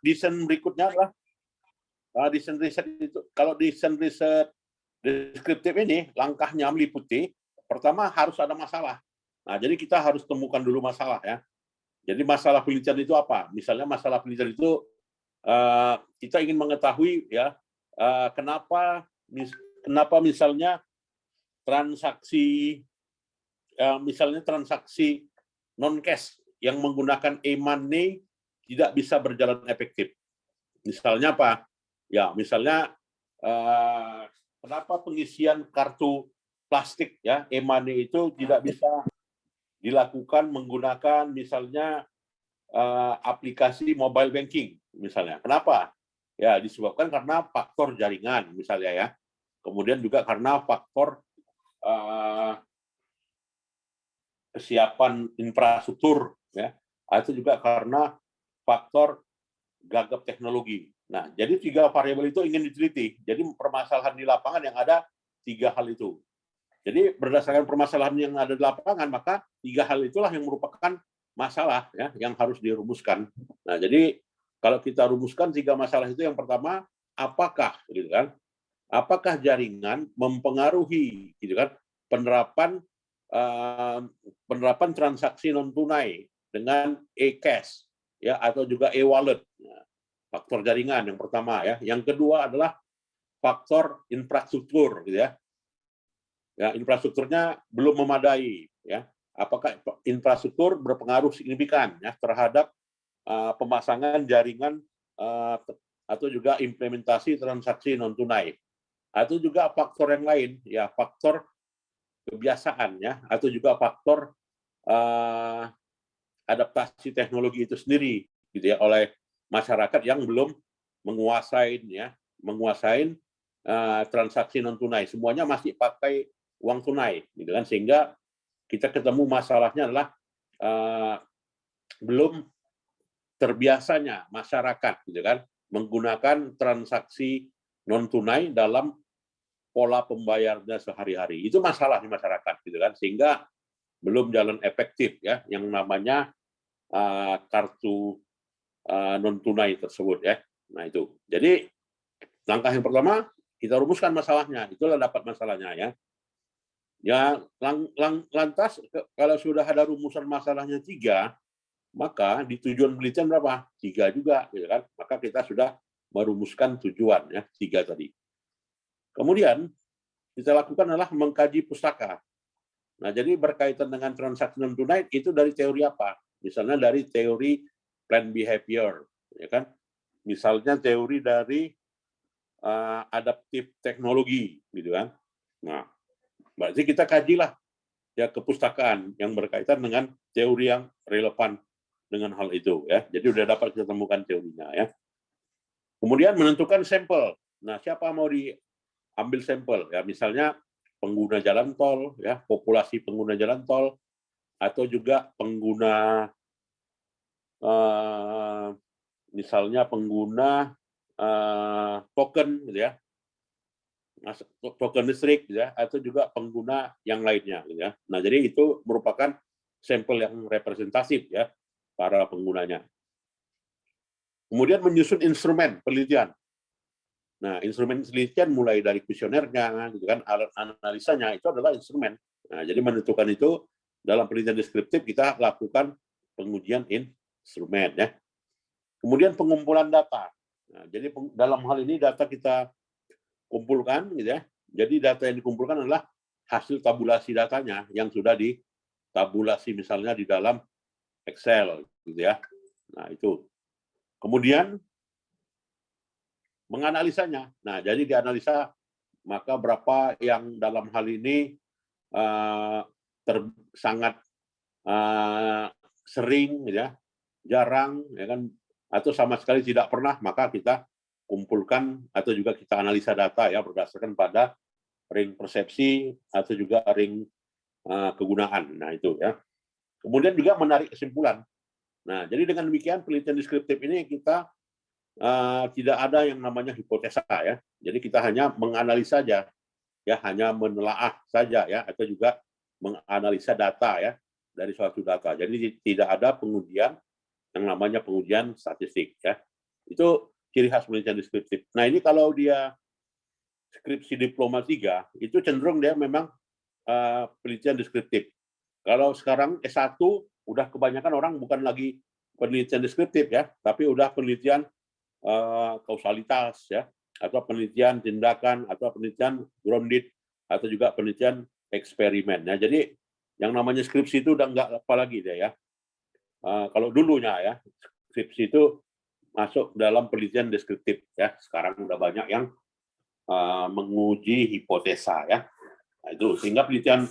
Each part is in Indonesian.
desain berikutnya adalah desain riset itu. Kalau desain riset deskriptif ini langkahnya meliputi pertama harus ada masalah. Nah, jadi kita harus temukan dulu masalah ya. Jadi masalah penelitian itu apa? Misalnya masalah penelitian itu kita ingin mengetahui ya kenapa misalnya transaksi non cash yang menggunakan e-money tidak bisa berjalan efektif. Misalnya apa? Ya, misalnya kenapa pengisian kartu plastik ya e-money itu tidak bisa dilakukan menggunakan misalnya aplikasi mobile banking misalnya. Kenapa? Ya, disebabkan karena faktor jaringan misalnya ya. Kemudian juga karena faktor kesiapan infrastruktur ya. Itu juga karena faktor gagap teknologi. Nah, jadi 3 variabel itu ingin diteliti. Jadi permasalahan di lapangan yang ada 3 hal itu. Jadi berdasarkan permasalahan yang ada di lapangan, maka 3 hal itulah yang merupakan masalah ya yang harus dirumuskan. Nah, jadi kalau kita rumuskan 3 masalah itu, yang pertama, apakah gitu kan? Apakah jaringan mempengaruhi gitu kan penerapan transaksi non tunai dengan e-cash ya atau juga e-wallet. Nah, faktor jaringan yang pertama ya. Yang kedua adalah faktor infrastruktur gitu ya. Ya, infrastrukturnya belum memadai ya. Apakah infrastruktur berpengaruh signifikan ya terhadap pemasangan jaringan atau juga implementasi transaksi non tunai. Atau juga faktor yang lain ya, faktor kebiasaan ya, atau juga faktor adaptasi teknologi itu sendiri gitu ya oleh masyarakat yang belum menguasai transaksi non tunai. Semuanya masih pakai uang tunai gitu kan, sehingga kita ketemu masalahnya adalah belum terbiasanya masyarakat gitu kan menggunakan transaksi non tunai dalam pola pembayarnya sehari-hari. Itu masalah di masyarakat gitu kan, sehingga belum jalan efektif ya yang namanya kartu non tunai tersebut ya. Nah, itu. Jadi langkah yang pertama kita rumuskan masalahnya. Itulah dapat masalahnya ya. Ya, lantas kalau sudah ada rumusan masalahnya 3, maka di tujuan penelitian berapa? 3 juga, gitu kan? Maka kita sudah merumuskan tujuan ya 3 tadi. Kemudian kita lakukan adalah mengkaji pustaka. Nah, jadi berkaitan dengan transaksi non tunai itu dari teori apa? Misalnya dari teori plan behavior, ya kan? Misalnya teori dari adaptif teknologi, gitu kan? Nah, berarti kita kajilah ya kepustakaan yang berkaitan dengan teori yang relevan dengan hal itu ya. Jadi udah dapat kita temukan teorinya ya. Kemudian menentukan sampel. Nah, siapa mau diambil sampel ya? Misalnya pengguna jalan tol ya, populasi pengguna jalan tol atau juga pengguna misalnya pengguna token gitu ya. Token listrik ya, atau juga pengguna yang lainnya ya. Nah, jadi itu merupakan sampel yang representatif ya para penggunanya. Kemudian menyusun instrumen penelitian. Nah, instrumen penelitian mulai dari kuesionernya gitu kan, alat analisanya itu adalah instrumen. Nah, jadi menentukan itu dalam penelitian deskriptif kita lakukan pengujian instrumen ya. Kemudian pengumpulan data. Nah, jadi dalam hal ini data kita kumpulkan gitu ya. Jadi data yang dikumpulkan adalah hasil tabulasi datanya yang sudah ditabulasi misalnya di dalam Excel gitu ya. Nah, itu. Kemudian menganalisanya. Nah, jadi dianalisa maka berapa yang dalam hal ini sangat sering gitu ya, jarang ya kan, atau sama sekali tidak pernah, maka kita kumpulkan atau juga kita analisa data ya berdasarkan pada ring persepsi atau juga ring kegunaan. Nah, itu ya. Kemudian juga menarik kesimpulan. Nah, jadi dengan demikian penelitian deskriptif ini kita tidak ada yang namanya hipotesa ya. Jadi kita hanya menganalisa saja ya, hanya menelaah saja ya, atau juga menganalisa data ya dari suatu data. Jadi tidak ada pengujian yang namanya pengujian statistik ya. Itu ciri khas penelitian deskriptif. Nah, ini kalau dia skripsi diploma 3, itu cenderung dia memang penelitian deskriptif. Kalau sekarang S1, udah kebanyakan orang bukan lagi penelitian deskriptif ya, tapi udah penelitian kausalitas ya, atau penelitian tindakan, atau penelitian grounded, atau juga penelitian eksperimen. Nah, jadi yang namanya skripsi itu udah nggak apa lagi deh ya. Kalau dulunya ya, skripsi itu masuk dalam penelitian deskriptif ya. Sekarang udah banyak yang menguji hipotesa ya. Nah, itu sehingga penelitian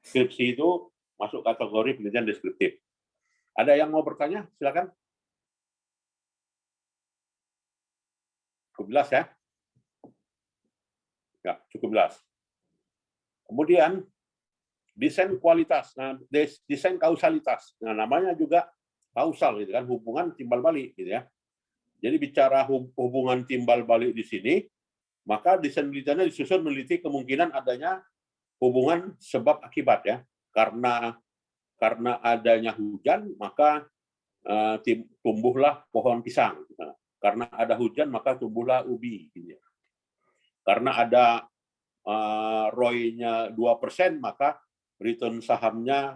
skripsi itu masuk kategori penelitian deskriptif. Ada yang mau bertanya? Silakan. Cukup jelas ya? Ya, cukup jelas. Kemudian desain kualitas, nah desain kausalitas. Nah, namanya juga kausal gitu kan, hubungan timbal balik gitu ya. Jadi bicara hubungan timbal balik di sini, maka desain penelitiannya disusun meneliti kemungkinan adanya hubungan sebab akibat ya. Karena adanya hujan, maka tumbuhlah pohon pisang. Nah, karena ada hujan, maka tumbuhlah ubi. Gitu. Karena ada ROI-nya 2%, maka return sahamnya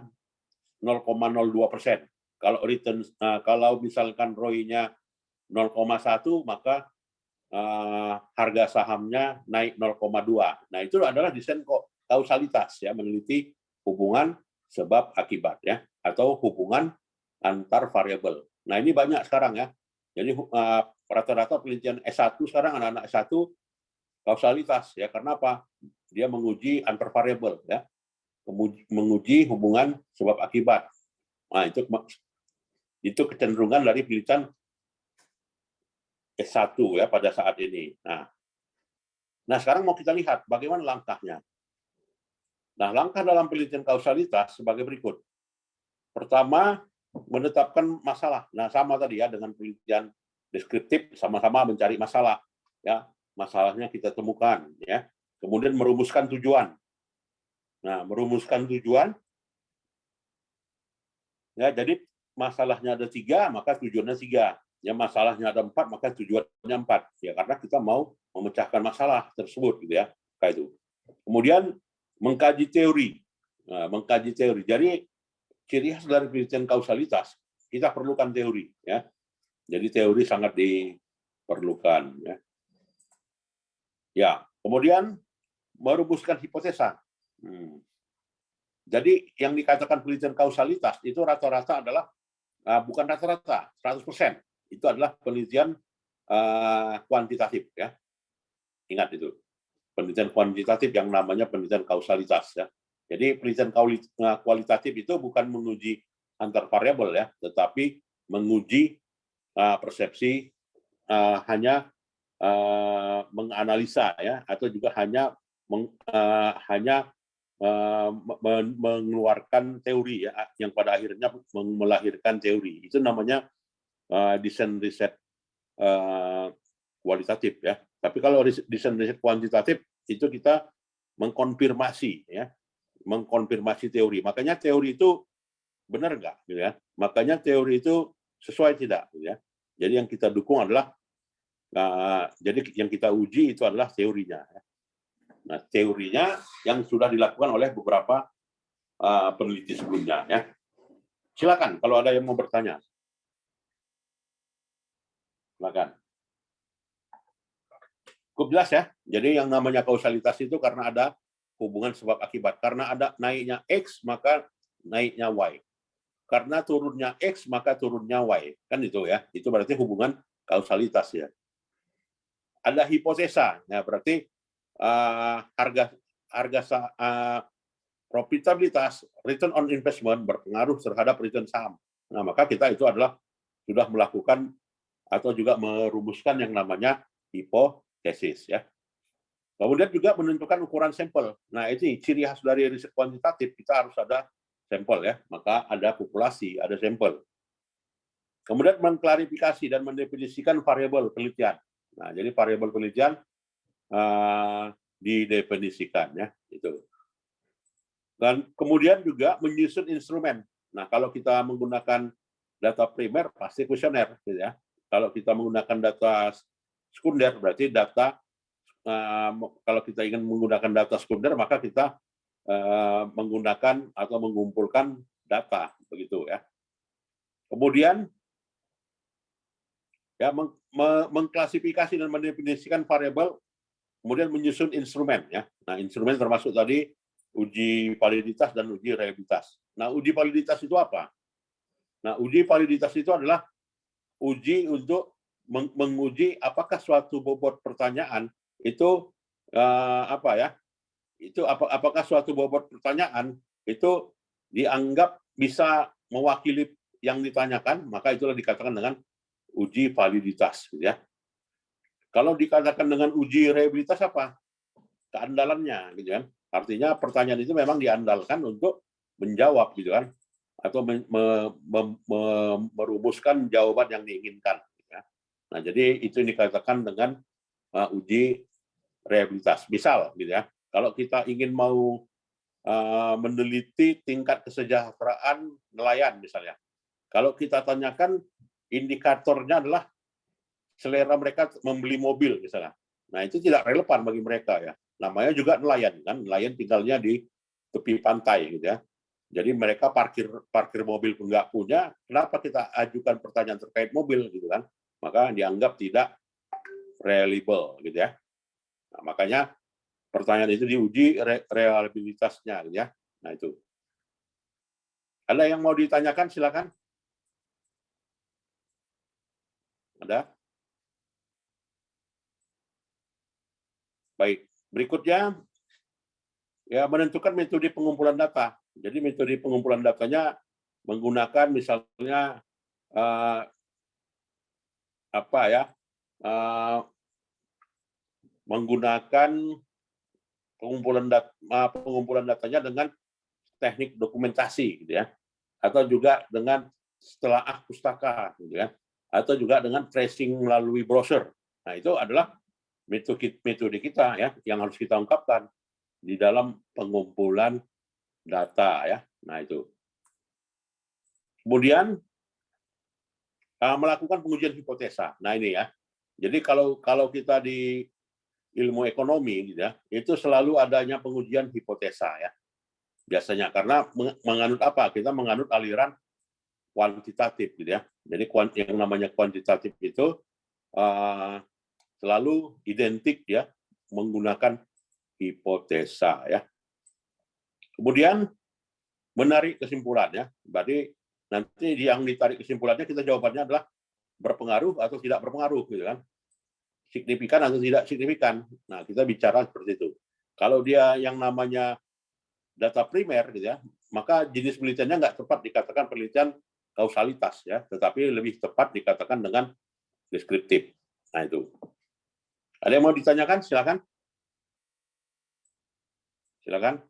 0,02%. Kalau misalkan ROI-nya 0,1, maka harga sahamnya naik 0,2. Nah, itu adalah desain kausalitas ya, meneliti hubungan sebab akibat ya, atau hubungan antar variabel. Nah, ini banyak sekarang ya. Jadi rata-rata penelitian S1 sekarang, anak-anak S1 kausalitas ya. Karena apa? Dia menguji antar variabel ya. Menguji hubungan sebab akibat. Nah, itu kecenderungan dari penelitian S1 ya pada saat ini. Nah, sekarang mau kita lihat bagaimana langkahnya. Nah, langkah dalam penelitian kausalitas sebagai berikut. Pertama, menetapkan masalah. Nah, sama tadi ya dengan penelitian deskriptif, sama-sama mencari masalah. Ya, masalahnya kita temukan. Ya, kemudian merumuskan tujuan. Nah, merumuskan tujuan. Ya, jadi masalahnya ada 3, maka tujuannya 3. Ya, masalahnya ada 4, maka tujuannya 4. Ya, karena kita mau memecahkan masalah tersebut, gitu ya. Kayak itu. Kemudian mengkaji teori. Nah, mengkaji teori. Jadi ciri khas dari penelitian kausalitas, kita perlukan teori, ya. Jadi teori sangat diperlukan, ya. Ya, kemudian merumuskan hipotesa. Jadi yang dikatakan penelitian kausalitas itu rata-rata adalah bukan rata-rata, 100%. Itu adalah penelitian kuantitatif, ya. Ingat itu. Penelitian kuantitatif yang namanya penelitian kausalitas, ya. Jadi penelitian kualitatif itu bukan menguji antar variabel ya, tetapi menguji persepsi, hanya menganalisa ya, atau juga hanya mengeluarkan teori ya, yang pada akhirnya melahirkan teori. Itu namanya desain riset kualitatif ya. Tapi kalau desain riset kuantitatif itu kita mengkonfirmasi ya, mengkonfirmasi teori. Makanya teori itu benar nggak, gitu ya? Makanya teori itu sesuai tidak, gitu ya? Jadi yang kita dukung adalah, jadi yang kita uji itu adalah teorinya. Nah, teorinya yang sudah dilakukan oleh beberapa peneliti sebelumnya, ya. Silakan kalau ada yang mau bertanya. Silakan. Cukup jelas ya. Jadi yang namanya kausalitas itu karena ada hubungan sebab akibat. Karena ada naiknya X, maka naiknya Y. Karena turunnya X, maka turunnya Y. Kan itu ya. Itu berarti hubungan kausalitas ya. Ada hipotesa. Nah, berarti profitabilitas, return on investment berpengaruh terhadap return saham. Nah, maka kita itu adalah sudah melakukan atau juga merumuskan yang namanya hipotesis ya. Kemudian juga menentukan ukuran sampel. Nah, ini ciri khas dari riset kuantitatif, kita harus ada sampel ya. Maka ada populasi, ada sampel. Kemudian mengklarifikasi dan mendefinisikan variabel penelitian. Nah, jadi variabel penelitian didefinisikan ya, itu. Dan kemudian juga menyusun instrumen. Nah, kalau kita menggunakan data primer pasti kuesioner gitu ya. Kalau kita menggunakan data sekunder, berarti data kalau kita ingin menggunakan data sekunder, maka kita menggunakan atau mengumpulkan data, begitu ya. Kemudian ya mengklasifikasi dan mendefinisikan variabel, kemudian menyusun instrumen ya. Nah, instrumen termasuk tadi uji validitas dan uji reliabilitas. Nah, uji validitas itu apa? Nah, uji validitas itu adalah uji untuk menguji apakah suatu bobot pertanyaan itu apa ya? Itu apakah suatu bobot pertanyaan itu dianggap bisa mewakili yang ditanyakan, maka itulah dikatakan dengan uji validitas, ya. Kalau dikatakan dengan uji reliabilitas apa? Keandalannya, gitu kan? Artinya pertanyaan itu memang diandalkan untuk menjawab, gitu kan? Atau merumuskan jawaban yang diinginkan. Ya. Nah, jadi itu dikatakan dengan uji reliabilitas. Misal, gitu ya, kalau kita ingin mau meneliti tingkat kesejahteraan nelayan, misalnya, kalau kita tanyakan indikatornya adalah selera mereka membeli mobil, misalnya, nah itu tidak relevan bagi mereka ya. Namanya juga nelayan, kan? Nelayan tinggalnya di tepi pantai, gitu ya. Jadi mereka parkir mobil pun nggak punya, kenapa kita ajukan pertanyaan terkait mobil, gitu kan? Maka dianggap tidak reliable, gitu ya. Nah, makanya pertanyaan itu diuji reliabilitasnya, gitu ya. Nah itu. Ada yang mau ditanyakan, silakan. Ada? Baik. Berikutnya, ya menentukan metode pengumpulan data. Jadi metode pengumpulan datanya menggunakan misalnya apa ya, menggunakan pengumpulan datanya dengan teknik dokumentasi, gitu ya, atau juga dengan telaah pustaka, gitu ya, atau juga dengan tracing melalui browser. Nah itu adalah metode kita ya yang harus kita ungkapkan di dalam pengumpulan data ya. Nah itu. Kemudian melakukan pengujian hipotesa. Nah ini ya. Jadi kalau kita di ilmu ekonomi gitu ya, itu selalu adanya pengujian hipotesa ya. Biasanya karena menganut apa? Kita menganut aliran kuantitatif gitu ya. Jadi yang namanya kuantitatif itu selalu identik ya menggunakan hipotesa ya. Kemudian menarik kesimpulan ya. Berarti nanti yang ditarik kesimpulannya kita jawabannya adalah berpengaruh atau tidak berpengaruh gitu kan. Signifikan atau tidak signifikan. Nah, kita bicara seperti itu. Kalau dia yang namanya data primer gitu ya, maka jenis penelitiannya nggak tepat dikatakan penelitian kausalitas ya, tetapi lebih tepat dikatakan dengan deskriptif. Nah, itu. Ada yang mau ditanyakan? Silakan. Silakan.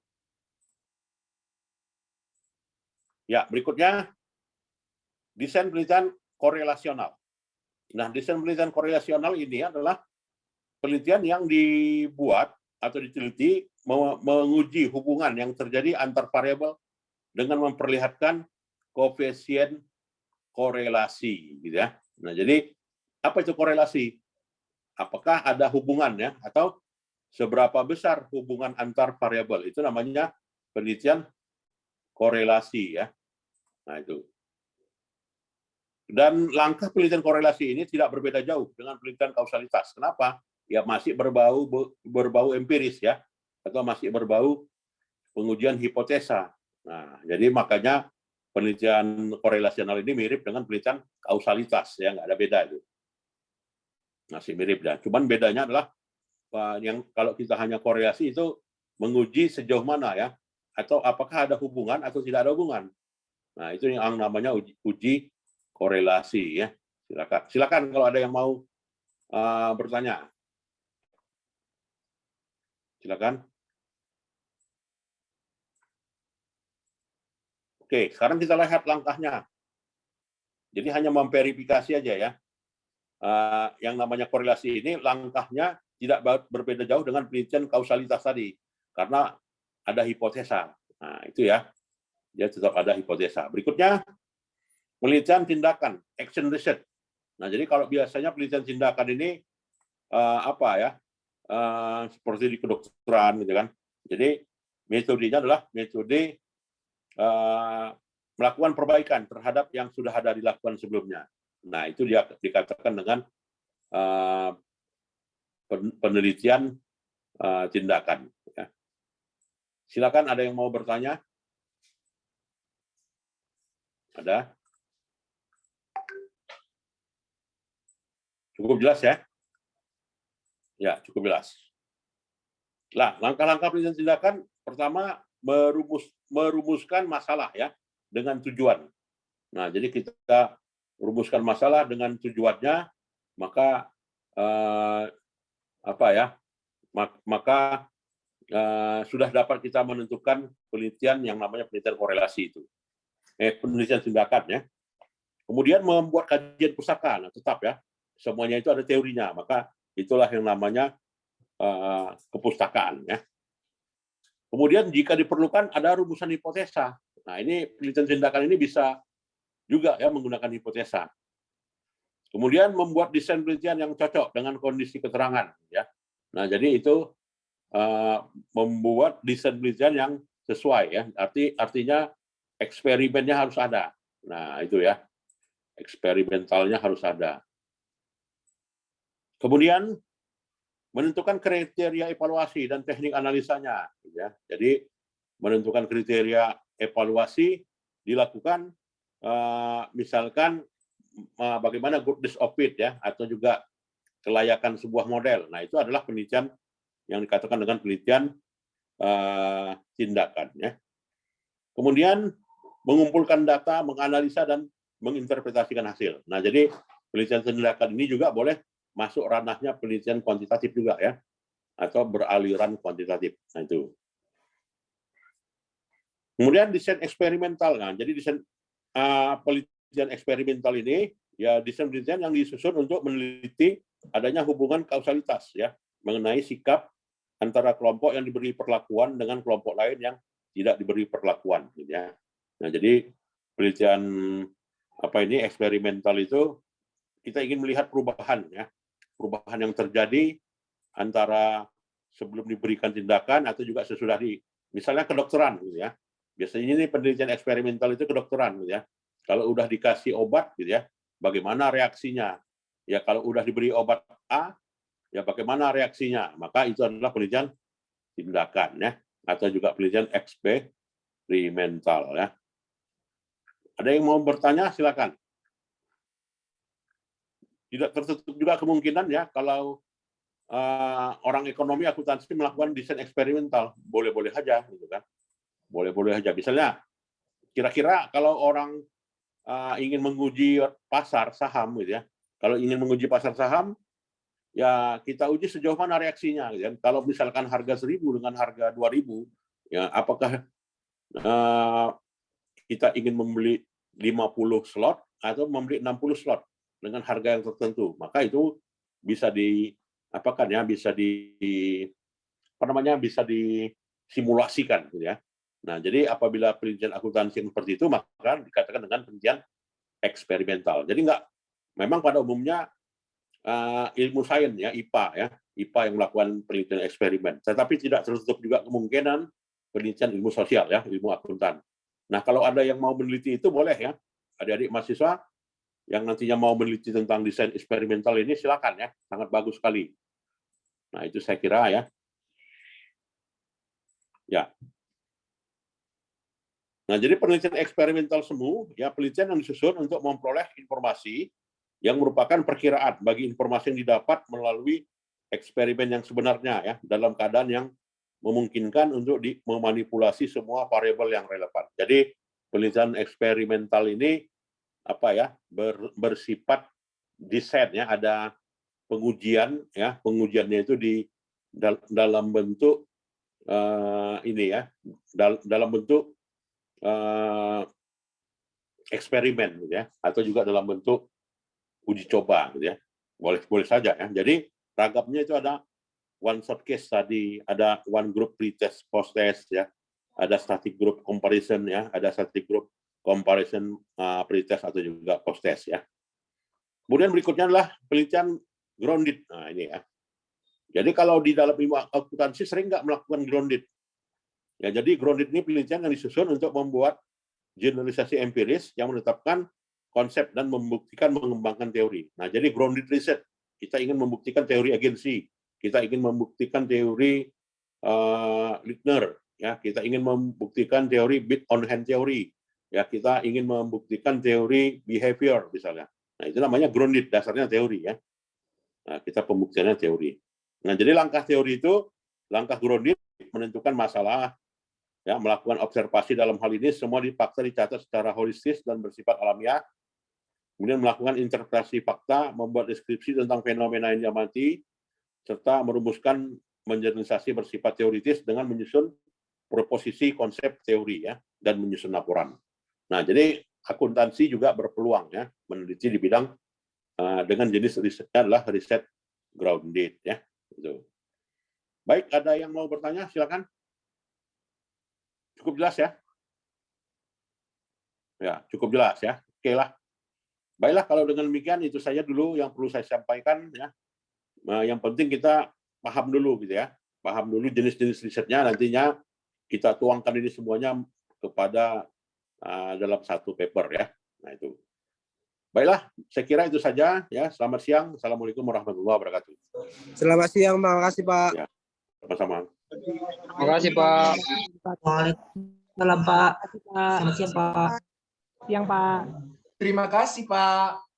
Ya, berikutnya desain penelitian korelasional. Nah, desain penelitian korelasional ini adalah penelitian yang dibuat atau diteliti menguji hubungan yang terjadi antar variabel dengan memperlihatkan koefisien korelasi, gitu ya. Nah, jadi apa itu korelasi? Apakah ada hubungan ya atau seberapa besar hubungan antar variabel? Itu namanya penelitian korelasi ya. Nah, itu. Dan langkah penelitian korelasi ini tidak berbeda jauh dengan penelitian kausalitas. Kenapa? Ya masih berbau empiris ya, atau masih berbau pengujian hipotesa. Nah, jadi makanya penelitian korelasional ini mirip dengan penelitian kausalitas ya, nggak ada beda itu. Masih mirip ya. Cuman bedanya adalah yang kalau kita hanya korelasi itu menguji sejauh mana ya, atau apakah ada hubungan atau tidak ada hubungan. Nah, itu yang namanya uji korelasi ya. Silakan kalau ada yang mau bertanya. Silakan. Oke, sekarang kita lihat langkahnya. Jadi hanya memverifikasi aja ya. Yang namanya korelasi ini langkahnya tidak berbeda jauh dengan penelitian kausalitas tadi, karena ada hipotesa. Nah, itu ya. Dia tetap ada hipotesa. Berikutnya, penelitian tindakan, action research. Nah, jadi kalau biasanya penelitian tindakan ini seperti di kedokteran, gitu kan. Jadi metodenya adalah metode melakukan perbaikan terhadap yang sudah ada dilakukan sebelumnya. Nah, itu dia dikatakan dengan penelitian tindakan. Ya. Silakan, ada yang mau bertanya? Ada? Cukup jelas ya? Ya, cukup jelas. Nah, langkah-langkah penelitian tindakan pertama merumuskan masalah ya dengan tujuan. Nah, jadi kita rumuskan masalah dengan tujuannya, maka sudah dapat kita menentukan penelitian yang namanya penelitian korelasi itu. Penelitian tindakan ya. Kemudian membuat kajian pustaka, nah, tetap ya. Semuanya itu ada teorinya, maka itulah yang namanya kepustakaan ya. Kemudian jika diperlukan ada rumusan hipotesa. Nah, ini penelitian tindakan ini bisa juga ya menggunakan hipotesa. Kemudian membuat desain penelitian yang cocok dengan kondisi keterangan ya. Nah, jadi itu membuat desain penelitian yang sesuai ya. Artinya eksperimennya harus ada. Nah, itu ya. Eksperimentalnya harus ada. Kemudian menentukan kriteria evaluasi dan teknik analisanya ya. Jadi menentukan kriteria evaluasi dilakukan misalkan bagaimana goodness of it ya, atau juga kelayakan sebuah model. Nah, itu adalah penelitian yang dikatakan dengan penelitian tindakan ya. Kemudian mengumpulkan data, menganalisa dan menginterpretasikan hasil. Nah, jadi penelitian tindakan ini juga boleh masuk ranahnya penelitian kuantitatif juga ya, atau beraliran kuantitatif. Nah, itu. Kemudian desain eksperimental. Nah, jadi desain penelitian eksperimental ini ya desain penelitian yang disusun untuk meneliti adanya hubungan kausalitas ya mengenai sikap antara kelompok yang diberi perlakuan dengan kelompok lain yang tidak diberi perlakuan gitu ya. Nah, jadi penelitian eksperimental itu kita ingin melihat perubahan ya. Perubahan yang terjadi antara sebelum diberikan tindakan atau juga sesudah misalnya kedokteran gitu ya. Biasanya ini penelitian eksperimental itu kedokteran gitu ya. Kalau udah dikasih obat gitu ya, bagaimana reaksinya? Ya kalau udah diberi obat A, ya bagaimana reaksinya? Maka itu adalah penelitian tindakan ya, atau juga penelitian eksperimental ya. Ada yang mau bertanya, silakan. Tidak tertutup juga kemungkinan ya kalau orang ekonomi akuntansi melakukan desain eksperimental, boleh-boleh aja gitu kan. Boleh-boleh aja. Misalnya kira-kira kalau orang ingin menguji pasar saham gitu ya. Kalau ingin menguji pasar saham, ya kita uji sejauh mana reaksinya gitu kan. Kalau misalkan harga 1.000 dengan harga 2.000, ya apakah kita ingin membeli 50 slot atau membeli 60 slot dengan harga yang tertentu, maka itu bisa bisa disimulasikan gitu ya. Nah, jadi apabila penelitian akuntansi seperti itu, maka dikatakan dengan penelitian eksperimental. Jadi memang pada umumnya ilmu sains ya, IPA yang melakukan penelitian eksperimen. Tetapi tidak tertutup juga kemungkinan penelitian ilmu sosial ya, ilmu akuntan. Nah, kalau ada yang mau meneliti itu boleh ya, adik-adik mahasiswa yang nantinya mau meneliti tentang desain eksperimental ini silakan ya, sangat bagus sekali. Nah, itu saya kira ya. Ya. Nah, jadi penelitian eksperimental semu ya penelitian yang disusun untuk memperoleh informasi yang merupakan perkiraan bagi informasi yang didapat melalui eksperimen yang sebenarnya ya dalam keadaan yang memungkinkan untuk memanipulasi semua variabel yang relevan. Jadi penelitian eksperimental ini bersifat desain ya, ada pengujian ya, pengujiannya itu dalam bentuk dalam bentuk eksperimen gitu ya, atau juga dalam bentuk uji coba gitu ya. Boleh saja ya. Jadi ragamnya itu ada one shot case tadi, ada one group pretest post test ya, ada static group comparison ya, ada static group comparison pretest atau juga post test ya. Kemudian berikutnya adalah penelitian grounded. Nah, ini ya. Jadi kalau di dalam ilmu akuntansi sering nggak melakukan grounded. Ya, jadi grounded ini penelitian yang disusun untuk membuat generalisasi empiris yang menetapkan konsep dan membuktikan mengembangkan teori. Nah, jadi grounded research, kita ingin membuktikan teori agensi, kita ingin membuktikan teori Littner, ya, kita ingin membuktikan teori bit on hand teori, ya, kita ingin membuktikan teori behavior misalnya. Nah, itu namanya grounded, dasarnya teori ya. Nah, kita pembuktiannya teori. Nah, jadi langkah teori itu, langkah grounded menentukan masalah, ya, melakukan observasi dalam hal ini semua dipaksa dicatat secara holistis dan bersifat alamiah. Kemudian melakukan interpretasi fakta, membuat deskripsi tentang fenomena yang diamati, serta merumuskan menjelasasi bersifat teoritis dengan menyusun proposisi konsep teori ya dan menyusun laporan. Nah, jadi akuntansi juga berpeluang ya meneliti di bidang dengan jenis risetnya adalah riset grounded ya. Gitu. Baik, ada yang mau bertanya? Silakan. Cukup jelas ya? Ya, cukup jelas ya. Oke lah. Baiklah, kalau dengan demikian itu saja dulu yang perlu saya sampaikan ya. Nah, yang penting kita paham dulu gitu ya. Paham dulu jenis-jenis risetnya, nantinya kita tuangkan ini semuanya kepada dalam satu paper ya. Nah, itu. Baiklah, saya kira itu saja ya. Selamat siang. Assalamualaikum warahmatullahi wabarakatuh. Selamat siang, terima kasih Pak. Ya, sama-sama. Terima kasih Pak. Waalaikumsalam Pak. Selamat siang Pak. Siang Pak. Terima kasih Pak.